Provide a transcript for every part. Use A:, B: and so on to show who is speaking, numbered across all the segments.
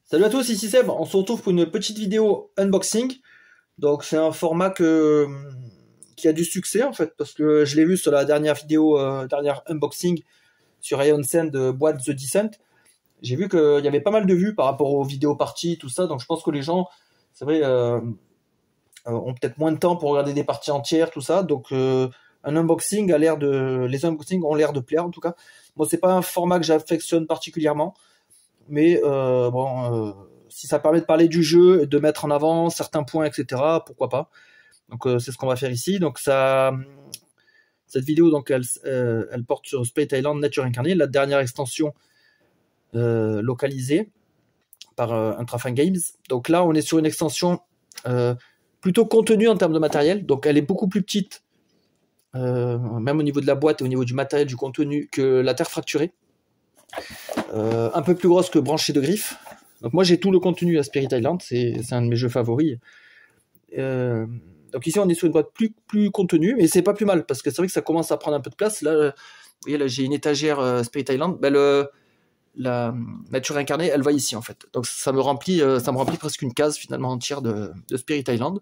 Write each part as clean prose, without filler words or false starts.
A: Salut à tous, ici Seb, on se retrouve pour une petite vidéo unboxing. Donc c'est un format qui a du succès en fait, parce que je l'ai vu sur la dernière vidéo, dernière unboxing sur Ion Send de boîte The Descent. J'ai vu qu'il y avait pas mal de vues par rapport aux vidéos parties, tout ça, donc je pense que les gens, c'est vrai, ont peut-être moins de temps pour regarder des parties entières, tout ça. Donc les unboxings ont l'air de plaire en tout cas. Moi c'est pas un format que j'affectionne particulièrement. Mais si ça permet de parler du jeu, de mettre en avant certains points, etc., pourquoi pas. Donc c'est ce qu'on va faire ici. Donc cette vidéo, donc elle porte sur Spirit Island Nature Incarnée, la dernière extension localisée par Intrafan Games. Donc là, on est sur une extension plutôt contenue en termes de matériel. Donc elle est beaucoup plus petite, même au niveau de la boîte et au niveau du matériel, du contenu, que la Terre Fracturée. Un peu plus grosse que Branchée de Griffes. Donc moi j'ai tout le contenu à Spirit Island, c'est un de mes jeux favoris. Donc ici on est sur une boîte plus contenue, mais c'est pas plus mal parce que c'est vrai que ça commence à prendre un peu de place. Là, vous voyez, là j'ai une étagère Spirit Island. La nature incarnée, elle va ici en fait. Donc ça me remplit presque une case finalement entière de Spirit Island.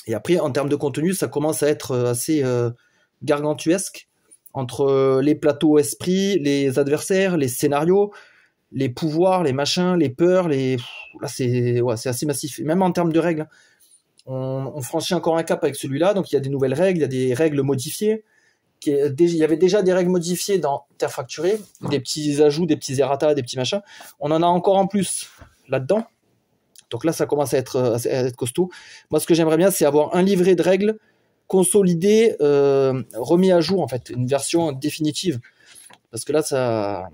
A: Et après en termes de contenu, ça commence à être assez gargantuesque. Entre les plateaux esprits, les adversaires, les scénarios, les pouvoirs, les machins, les peurs, là c'est assez massif. Même en termes de règles, on franchit encore un cap avec celui-là. Donc il y a des nouvelles règles, il y a des règles modifiées. Il y avait déjà des règles modifiées dans Terre Fracturée, des petits ajouts, des petits errata, des petits machins. On en a encore en plus là-dedans. Donc là ça commence à être costaud. Moi ce que j'aimerais bien c'est avoir un livret de règles consolidé, remis à jour en fait, une version définitive, parce que là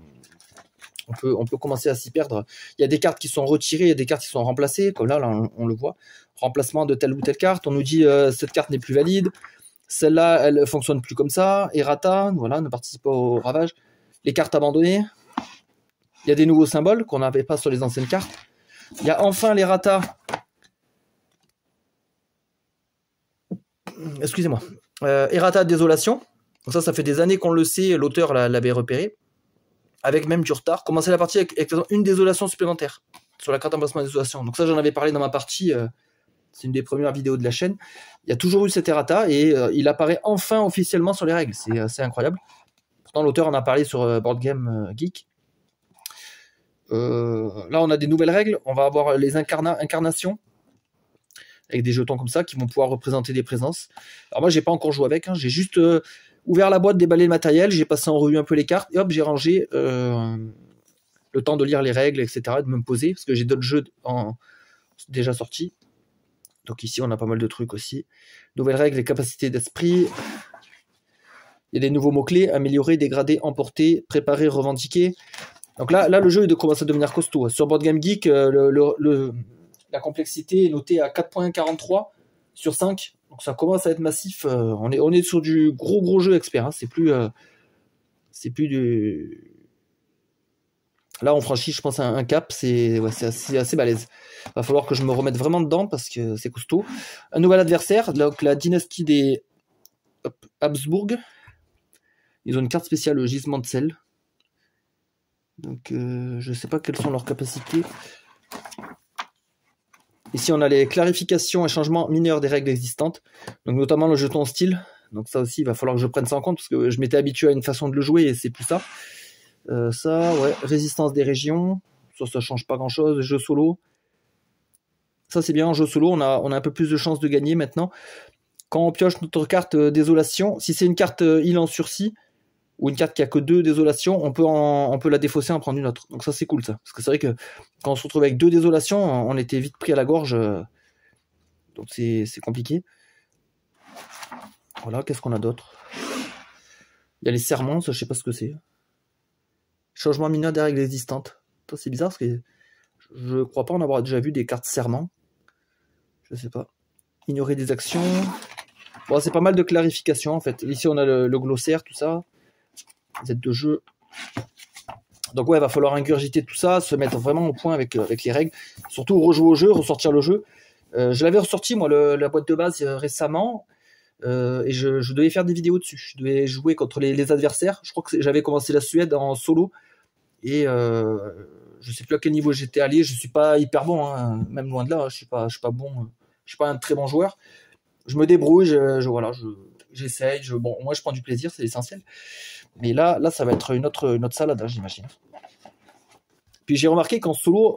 A: on peut commencer à s'y perdre. Il y a des cartes qui sont retirées, il y a des cartes qui sont remplacées, comme là on le voit, remplacement de telle ou telle carte, on nous dit cette carte n'est plus valide, celle-là elle fonctionne plus comme ça, errata, voilà, ne participe pas au ravage, les cartes abandonnées, il y a des nouveaux symboles qu'on n'avait pas sur les anciennes cartes, il y a enfin l'errata. Excusez-moi, errata de désolation. Donc ça fait des années qu'on le sait, l'auteur l'avait repéré, avec même du retard. Commencer la partie avec une désolation supplémentaire sur la carte emplacement de désolation. Donc ça j'en avais parlé dans ma partie, c'est une des premières vidéos de la chaîne. Il y a toujours eu cet errata et il apparaît enfin officiellement sur les règles, c'est assez incroyable. Pourtant l'auteur en a parlé sur Board Game Geek. Là on a des nouvelles règles, on va avoir les incarnations, avec des jetons comme ça qui vont pouvoir représenter des présences. Alors moi j'ai pas encore joué avec, j'ai juste ouvert la boîte, déballé le matériel, j'ai passé en revue un peu les cartes et hop j'ai rangé, le temps de lire les règles, etc., de me poser parce que j'ai d'autres jeux déjà sortis. Donc ici on a pas mal de trucs aussi. Nouvelles règles, les capacités d'esprit. Il y a des nouveaux mots-clés: améliorer, dégrader, emporter, préparer, revendiquer. Donc là le jeu commence à devenir costaud. Sur Board Game Geek, la complexité est notée à 4.43 sur 5. Donc ça commence à être massif. On est sur du gros jeu expert. C'est plus du... Là on franchit, je pense, un cap. C'est assez balèze. Va falloir que je me remette vraiment dedans parce que c'est costaud. Un nouvel adversaire, donc la dynastie des Habsbourg. Ils ont une carte spéciale, le gisement de sel. Donc je sais pas quelles sont leurs capacités. Ici, on a les clarifications et changements mineurs des règles existantes, donc notamment le jeton style. Donc ça aussi, il va falloir que je prenne ça en compte, parce que je m'étais habitué à une façon de le jouer, et c'est plus ça. Résistance des régions, ça change pas grand-chose. Jeu solo, ça c'est bien, en jeu solo, on a un peu plus de chances de gagner maintenant. Quand on pioche notre carte désolation, si c'est une carte île en sursis, ou une carte qui a que 2 désolations, on peut la défausser, en prendre une autre. Donc ça c'est cool ça, parce que c'est vrai que quand on se retrouve avec 2 désolations, on était vite pris à la gorge, donc c'est compliqué. Voilà, qu'est-ce qu'on a d'autre? Il y a les serments, ça je sais pas ce que c'est. Changement mineur des règles existantes. Ça c'est bizarre parce que je crois pas en avoir déjà vu des cartes serments. Je sais pas. Ignorer des actions. Bon, c'est pas mal de clarifications en fait. Ici on a le glossaire, tout ça. Z de jeu. Donc ouais, il va falloir ingurgiter tout ça, se mettre vraiment au point avec les règles, surtout rejouer au jeu, ressortir le jeu. Je l'avais ressorti moi la boîte de base récemment, et je devais faire des vidéos dessus. Je devais jouer contre les adversaires. Je crois que j'avais commencé la Suède en solo et je sais plus à quel niveau j'étais allé, je suis pas hyper bon, hein, même loin de là, je suis pas bon, je suis pas un très bon joueur. Je me débrouille, voilà, j'essaye, bon, moi je prends du plaisir, c'est l'essentiel. Mais là, ça va être une autre salade, hein, j'imagine. Puis j'ai remarqué qu'en solo,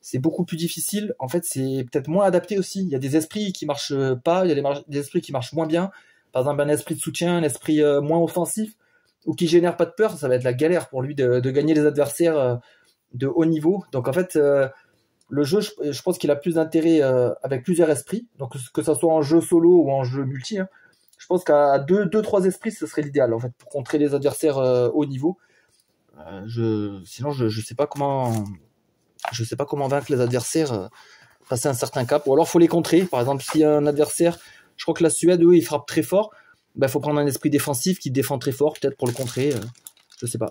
A: c'est beaucoup plus difficile. En fait, c'est peut-être moins adapté aussi. Il y a des esprits qui marchent pas, il y a des esprits qui marchent moins bien. Par exemple, un esprit de soutien, un esprit moins offensif, ou qui génère pas de peur, ça va être la galère pour lui de gagner les adversaires de haut niveau. Donc en fait, le jeu, je pense qu'il a plus d'intérêt avec plusieurs esprits. Donc que ça soit en jeu solo ou en jeu multi, hein. Je pense qu'à 2-3 esprits, ce serait l'idéal en fait pour contrer les adversaires haut niveau. Sinon, je sais pas comment vaincre les adversaires passer un certain cap. Ou alors, faut les contrer. Par exemple, s'il y a un adversaire, je crois que la Suède, eux, ils frappent très fort. Ben, faut prendre un esprit défensif qui défend très fort, peut-être pour le contrer. Je sais pas.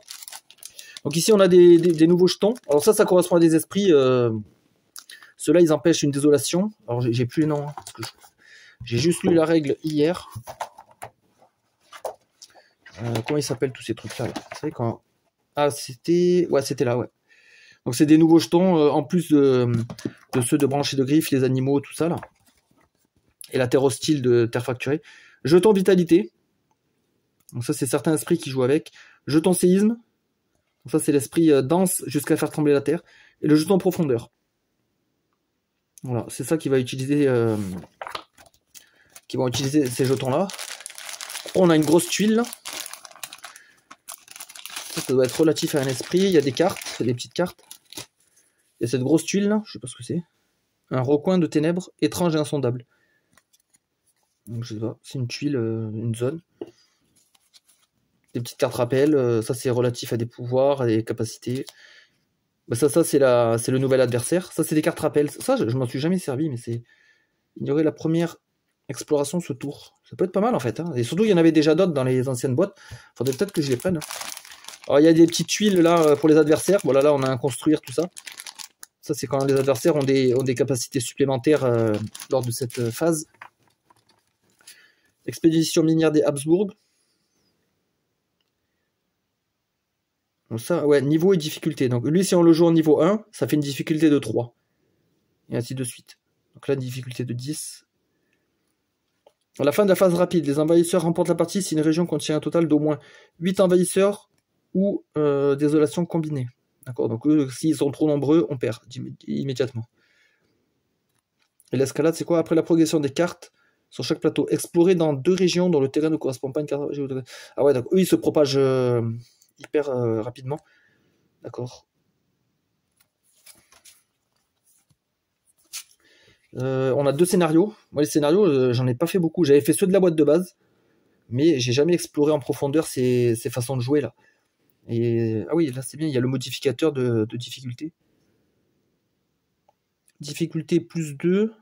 A: Donc ici, on a des nouveaux jetons. Alors ça correspond à des esprits. Ceux-là, ils empêchent une désolation. Alors, j'ai plus les noms. Hein, parce que j'ai juste lu la règle hier. Comment ils s'appellent tous ces trucs-là là. Vous savez quand... Ah, c'était là, ouais. Donc c'est des nouveaux jetons, en plus de ceux de branches et de griffes, les animaux, tout ça là. Et la terre hostile de terre fracturée. Jeton vitalité. Donc ça c'est certains esprits qui jouent avec. Jeton séisme. Donc ça c'est l'esprit dense jusqu'à faire trembler la terre. Et le jeton profondeur. Voilà, c'est ça qui va utiliser qui vont utiliser ces jetons là. On a une grosse tuile là. Ça doit être relatif à un esprit. Il y a des cartes, des petites cartes. Il y a cette grosse tuile là, je sais pas ce que c'est. Un recoin de ténèbres étrange et insondable. Donc je sais pas, c'est une tuile, une zone. Des petites cartes rappel, ça c'est relatif à des pouvoirs, à des capacités. Bah ça c'est le nouvel adversaire. Ça c'est des cartes rappel. Ça je m'en suis jamais servi, mais c'est ignorer la première exploration ce tour. Ça peut être pas mal en fait. Hein. Et surtout il y en avait déjà d'autres dans les anciennes boîtes. Faudrait peut-être que je les prenne. Alors il y a des petites tuiles là pour les adversaires. Voilà, là on a un construire tout ça. Ça c'est quand les adversaires ont des capacités supplémentaires lors de cette phase. Expédition minière des Habsbourg. Donc ça, ouais, niveau et difficulté. Donc lui, si on le joue en niveau 1, ça fait une difficulté de 3. Et ainsi de suite. Donc là, difficulté de 10. À la fin de la phase rapide, les envahisseurs remportent la partie si une région contient un total d'au moins 8 envahisseurs ou désolations combinées. D'accord, donc eux, s'ils sont trop nombreux, on perd immédiatement. Et l'escalade, c'est quoi? Après la progression des cartes, sur chaque plateau, explorer dans 2 régions dont le terrain ne correspond pas à une carte géographique. Ah ouais, donc eux, ils se propagent hyper rapidement. D'accord. On a 2 scénarios. Moi, les scénarios, j'en ai pas fait beaucoup. J'avais fait ceux de la boîte de base, mais j'ai jamais exploré en profondeur ces façons de jouer là. Et ah oui, là c'est bien, il y a le modificateur de difficulté. Difficulté plus 2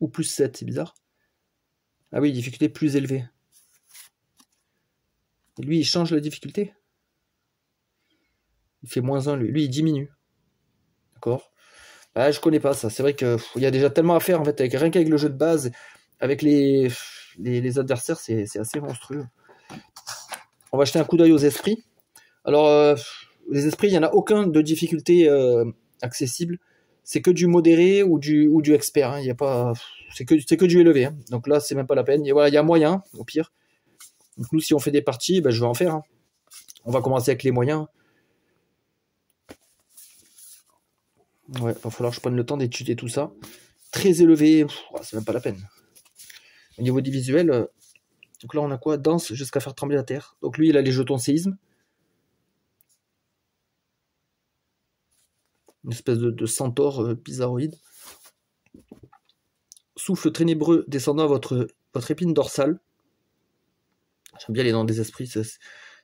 A: ou plus 7, c'est bizarre. Ah oui, difficulté plus élevée. Et lui, il change la difficulté. Il fait moins 1, lui il diminue. D'accord. Ah, je connais pas ça. C'est vrai qu'il y a déjà tellement à faire en fait, rien qu'avec le jeu de base, avec les adversaires, c'est assez monstrueux. On va jeter un coup d'œil aux esprits. Alors, les esprits, il n'y en a aucun de difficulté accessible. C'est que du modéré ou du expert. Hein. Il y a pas, c'est que du élevé. Hein. Donc là, c'est même pas la peine. Et voilà, il y a moyen, au pire. Donc nous, si on fait des parties, ben, je vais en faire. Hein. On va commencer avec les moyens. Ouais, va falloir que je prenne le temps d'étudier tout ça. Très élevé, c'est même pas la peine. Au niveau du visuel, donc là on a quoi? Danse jusqu'à faire trembler la terre. Donc lui, il a les jetons séisme. Une espèce de centaure bizarroïde. Souffle ténébreux descendant à votre épine dorsale. J'aime bien les noms des esprits, ils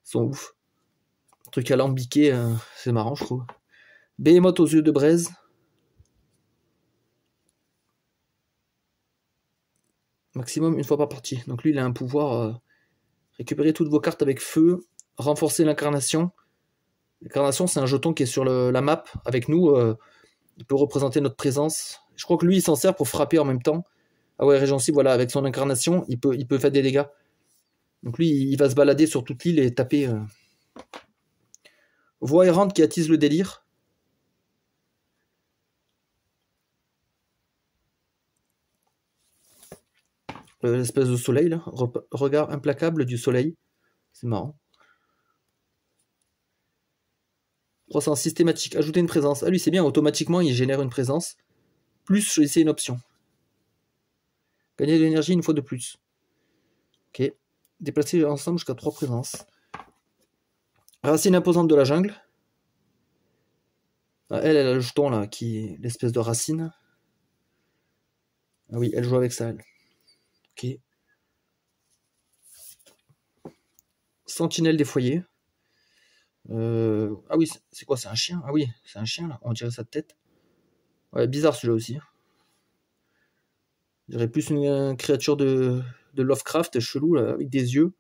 A: sont ouf. Truc alambiqué, c'est marrant, je trouve. Behemoth aux yeux de braise. Maximum une fois par partie. Donc lui, il a un pouvoir récupérer toutes vos cartes avec feu, renforcer l'incarnation. L'incarnation, c'est un jeton qui est sur la map avec nous. Il peut représenter notre présence. Je crois que lui, il s'en sert pour frapper en même temps. Ah ouais, Régency, voilà, avec son incarnation, il peut faire des dégâts. Donc lui, il va se balader sur toute l'île et taper. Voix errante qui attise le délire. L'espèce de soleil, là. Regard implacable du soleil. C'est marrant. Croissance systématique. Ajouter une présence. Ah, lui, c'est bien. Automatiquement, il génère une présence. Plus, choisissez une option. Gagner de l'énergie une fois de plus. Ok. Déplacer ensemble jusqu'à 3 présences. Racine imposante de la jungle. Ah, elle a le jeton, là, qui est l'espèce de racine. Ah oui, elle joue avec ça, elle. Ok. Sentinelle des foyers. Ah oui, c'est quoi? C'est un chien? Ah oui, c'est un chien là, on dirait sa tête. Ouais, bizarre celui-là aussi. Je dirais plus une créature de Lovecraft, chelou là, avec des yeux.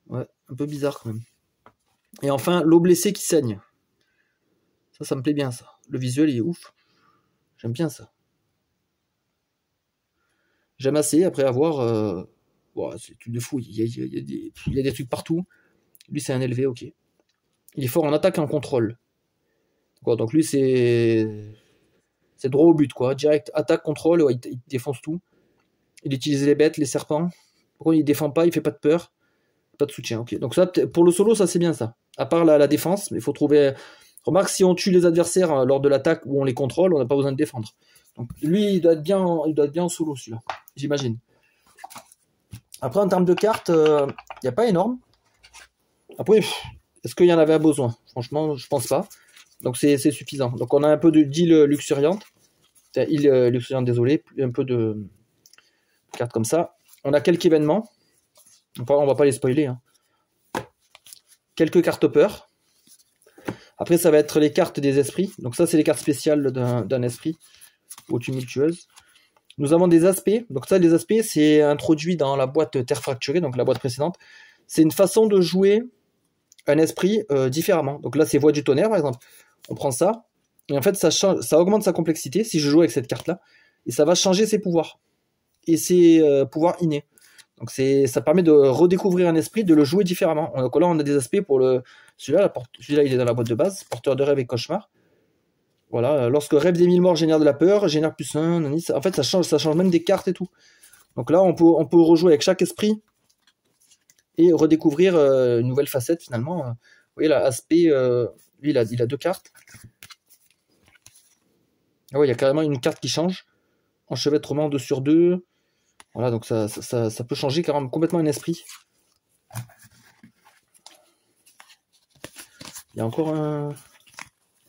A: Ouais, un peu bizarre quand même. Et enfin, l'eau blessée qui saigne. Ça me plaît bien ça. Le visuel il est ouf. J'aime bien ça. J'aime assez après avoir. Ouais, c'est tout de fou. Il y a des trucs partout. Lui c'est un élevé, ok. Il est fort en attaque et en contrôle. Quoi, donc lui c'est droit au but quoi. Direct attaque, contrôle, ouais, il défonce tout. Il utilise les bêtes, les serpents. Pourquoi il défend pas, il fait pas de peur. Pas de soutien, ok. Donc ça, pour le solo, ça c'est bien ça. À part la défense, mais il faut trouver... Remarque, si on tue les adversaires lors de l'attaque ou on les contrôle, on n'a pas besoin de défendre. Donc lui, il doit être bien en solo celui-là, j'imagine. Après, en termes de cartes, il n'y a pas énorme. Après, est-ce qu'il y en avait besoin? Franchement, je pense pas. Donc c'est suffisant. Donc on a un peu d'île luxuriante. Île luxuriante, désolé. Un peu de cartes comme ça. On a quelques événements. On va pas les spoiler. Hein. Quelques cartes peur. Après, ça va être les cartes des esprits. Donc ça, c'est les cartes spéciales d'un esprit ou tumultueuse. Nous avons des aspects. Donc ça, les aspects, c'est introduit dans la boîte Terre Fracturée, donc la boîte précédente. C'est une façon de jouer un esprit différemment. Donc là, c'est Voix du Tonnerre, par exemple. On prend ça. Et en fait, ça augmente sa complexité si je joue avec cette carte-là. Et ça va changer ses pouvoirs. Et ses pouvoirs innés. Donc ça permet de redécouvrir un esprit, de le jouer différemment. Donc là, on a des aspects pour celui-là, il est dans la boîte de base, porteur de rêve et cauchemar. Voilà, lorsque rêve des mille morts génère de la peur, génère plus 1, en fait, ça change même des cartes et tout. Donc là, on peut rejouer avec chaque esprit et redécouvrir une nouvelle facette finalement. Vous voyez là, aspect, lui, il a 2 cartes. Ah ouais, il y a carrément une carte qui change. Enchevêtrement 2/2. Voilà, donc ça peut changer carrément complètement un esprit. Il y a encore un...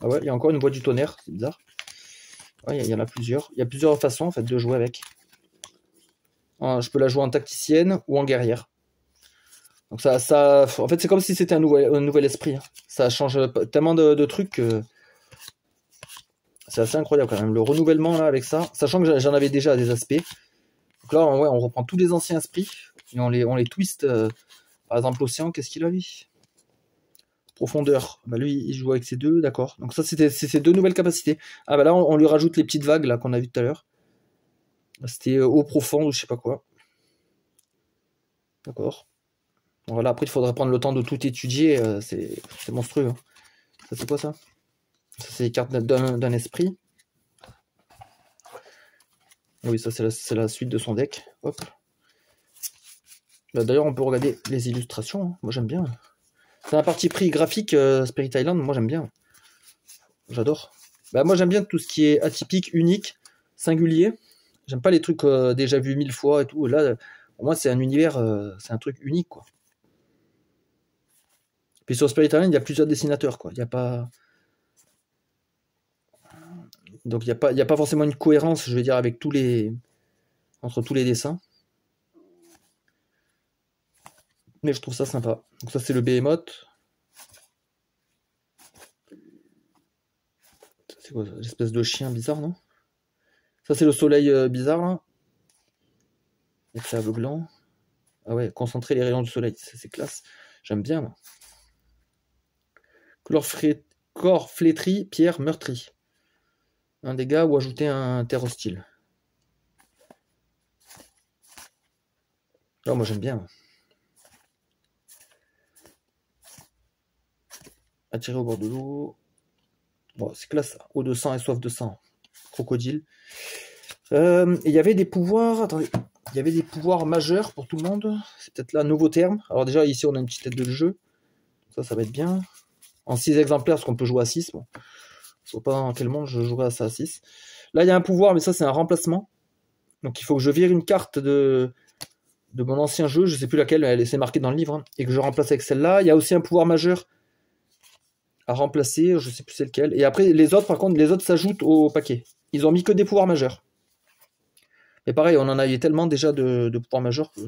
A: Ah ouais, il y a encore une boîte du tonnerre, c'est bizarre. Ouais, il y en a plusieurs. Il y a plusieurs façons en fait de jouer avec. Je peux la jouer en tacticienne ou en guerrière. Donc en fait, c'est comme si c'était un nouvel esprit. Hein. Ça change tellement de trucs que c'est assez incroyable quand même. Le renouvellement là avec ça, sachant que j'en avais déjà des aspects. Donc là, ouais, on reprend tous les anciens esprits et on les twist. Par exemple, l'océan, qu'est-ce qu'il a lui? Profondeur. Bah lui, il joue avec ces deux, d'accord. Donc ça, c'est ces 2 nouvelles capacités. Ah bah là, on lui rajoute les petites vagues là qu'on a vu tout à l'heure. C'était eau profonde ou je sais pas quoi. D'accord. Voilà, après il faudra prendre le temps de tout étudier. C'est monstrueux. Hein. Ça c'est quoi ça? Ça c'est les cartes d'un esprit. Oui, ça c'est la suite de son deck. Hop. Bah, d'ailleurs, on peut regarder les illustrations. Hein. Moi j'aime bien. C'est un parti pris graphique Spirit Island. Moi j'aime bien. J'adore. Bah, moi j'aime bien tout ce qui est atypique, unique, singulier. J'aime pas les trucs déjà vus 1000 fois et tout. Là, pour moi, c'est un univers, c'est un truc unique, quoi. Puis sur Spirit Island, il y a plusieurs dessinateurs, quoi. Il y a pas... Donc il y a pas forcément une cohérence, je veux dire, avec entre tous les dessins. Mais je trouve ça sympa. Donc ça, c'est le Behemoth. C'est quoi, l'espèce de chien bizarre, non? Ça, c'est le soleil bizarre, là. C'est aveuglant. Ah ouais, concentrer les rayons du soleil, c'est classe. J'aime bien, moi. Corps flétri, pierre meurtrie. Un dégât ou ajouter un terre hostile. Oh, moi j'aime bien. Moi. Attirer au bord de l'eau. Bon, c'est classe. Eau de sang et soif de sang. Crocodile. Il y avait des pouvoirs. Attendez. Il y avait des pouvoirs majeurs pour tout le monde. C'est peut-être là un nouveau terme. Alors déjà, ici, on a une petite tête de jeu. Ça va être bien. En 6 exemplaires, parce qu'on peut jouer à 6. Bon. Je ne sais pas dans quel monde je jouerai à ça à 6. Là, il y a un pouvoir, mais ça, c'est un remplacement. Donc, il faut que je vire une carte de mon ancien jeu. Je ne sais plus laquelle, c'est marqué dans le livre. Hein, et que je remplace avec celle-là. Il y a aussi un pouvoir majeur à remplacer. Je ne sais plus c'est lequel. Et après, les autres, par contre, les autres s'ajoutent au paquet. Ils ont mis que des pouvoirs majeurs. Mais pareil, on en avait tellement déjà de pouvoirs majeurs que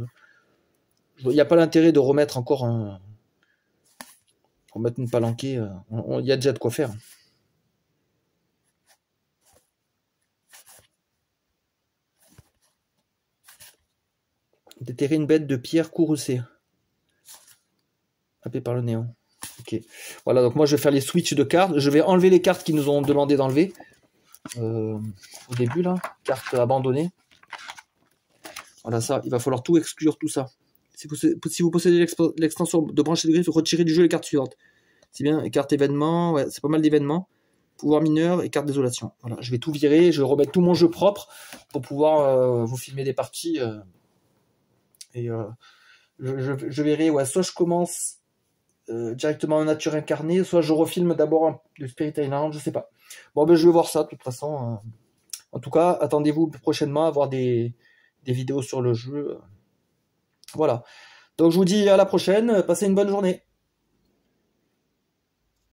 A: il n'y a pas l'intérêt de remettre encore remettre une palanquée. Il y a déjà de quoi faire. Déterrer une bête de pierre courroucée. Happé par le néant. Ok. Voilà, donc moi je vais faire les switches de cartes. Je vais enlever les cartes qui nous ont demandé d'enlever. Au début là. Cartes abandonnées. Voilà ça, il va falloir tout exclure, tout ça. Si vous possédez l'extension de brancher de griffe, retirez du jeu les cartes suivantes. C'est bien, et carte événement, ouais, c'est pas mal d'événements. Pouvoir mineur et carte désolation. Voilà, je vais tout virer, je vais remettre tout mon jeu propre pour pouvoir vous filmer des parties. Et je verrai, ouais, soit je commence directement en nature incarnée, soit je refilme d'abord le Spirit Island, je sais pas. Bon, ben je vais voir ça de toute façon. En tout cas, attendez-vous prochainement à voir des vidéos sur le jeu. Voilà. Donc je vous dis à la prochaine, passez une bonne journée.